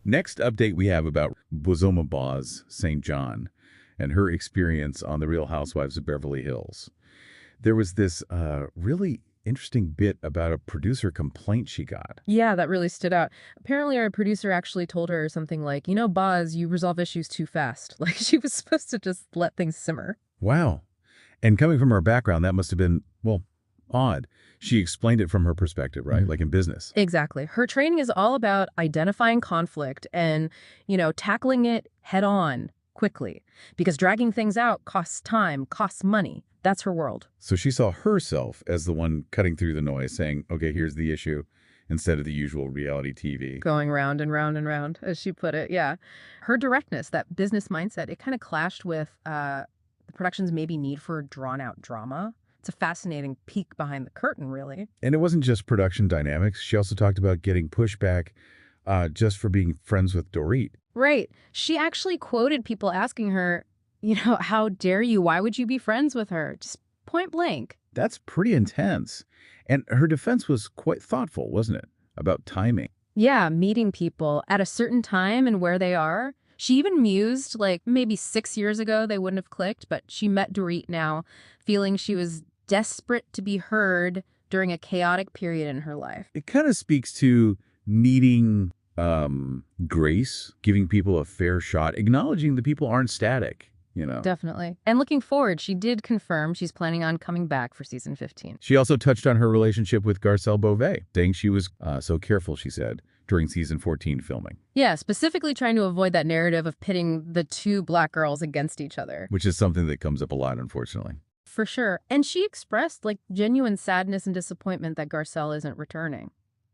Next update we have about Bozoma Boz St. John and her experience on The Real Housewives of Beverly Hills. There was this really interesting bit about a producer complaint she got. Yeah, that really stood out. Apparently, our producer actually told her something like, Boz, you resolve issues too fast. Like she was supposed to just let things simmer. Wow. And coming from her background, that must have been, well, odd. She explained it from her perspective, right? Like in business. Exactly. Her training is all about identifying conflict and, tackling it head on quickly because dragging things out costs time, costs money. That's her world. So she saw herself as the one cutting through the noise, saying, okay, here's the issue, instead of the usual reality TV. Going round and round and round, as she put it. Yeah. Her directness, that business mindset, it kind of clashed with the production's maybe need for drawn out drama. It's a fascinating peek behind the curtain, really. And it wasn't just production dynamics. She also talked about getting pushback just for being friends with Dorit. Right. She actually quoted people asking her, how dare you? Why would you be friends with her? Just point blank. That's pretty intense. And her defense was quite thoughtful, wasn't it? About timing. Yeah, meeting people at a certain time and where they are. She even mused, like maybe 6 years ago they wouldn't have clicked, but she met Dorit now, feeling she was desperate to be heard during a chaotic period in her life. It kind of speaks to needing grace, giving people a fair shot, acknowledging the people aren't static, Definitely. And looking forward, she did confirm she's planning on coming back for season 15. She also touched on her relationship with Garcelle Beauvais, saying she was so careful, she said, during season 14 filming. Yeah, specifically trying to avoid that narrative of pitting the two black girls against each other. Which is something that comes up a lot, unfortunately. For sure. And she expressed genuine sadness and disappointment that Garcelle isn't returning.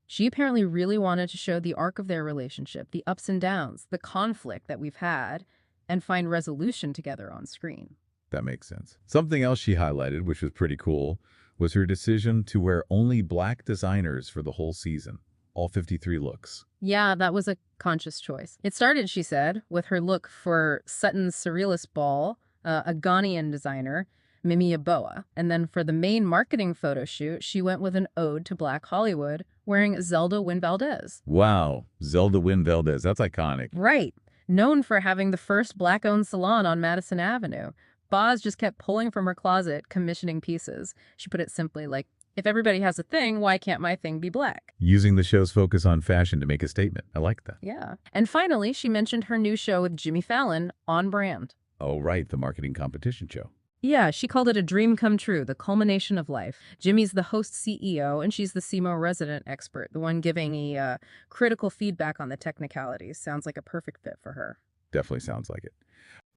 She apparently really wanted to show the arc of their relationship, the ups and downs, the conflict that we've had, and find resolution together on screen. That makes sense. Something else she highlighted, which was pretty cool, was her decision to wear only black designers for the whole season. All 53 looks. Yeah, that was a conscious choice. It started, she said, with her look for Sutton's Surrealist Ball, a Ghanaian designer, Mimi Aboa. And then for the main marketing photo shoot, she went with an ode to Black Hollywood, wearing Zelda Wynn Valdez. Wow, Zelda Wynn Valdez. That's iconic. Right. Known for having the first black-owned salon on Madison Avenue. Boz just kept pulling from her closet, commissioning pieces. She put it simply like, if everybody has a thing, why can't my thing be black? Using the show's focus on fashion to make a statement. I like that. Yeah. And finally, she mentioned her new show with Jimmy Fallon, On Brand. Oh, right, the marketing competition show. Yeah, she called it a dream come true, the culmination of life. Jimmy's the host CEO, and she's the CMO resident expert, the one giving critical feedback on the technicalities. Sounds like a perfect fit for her. Definitely sounds like it.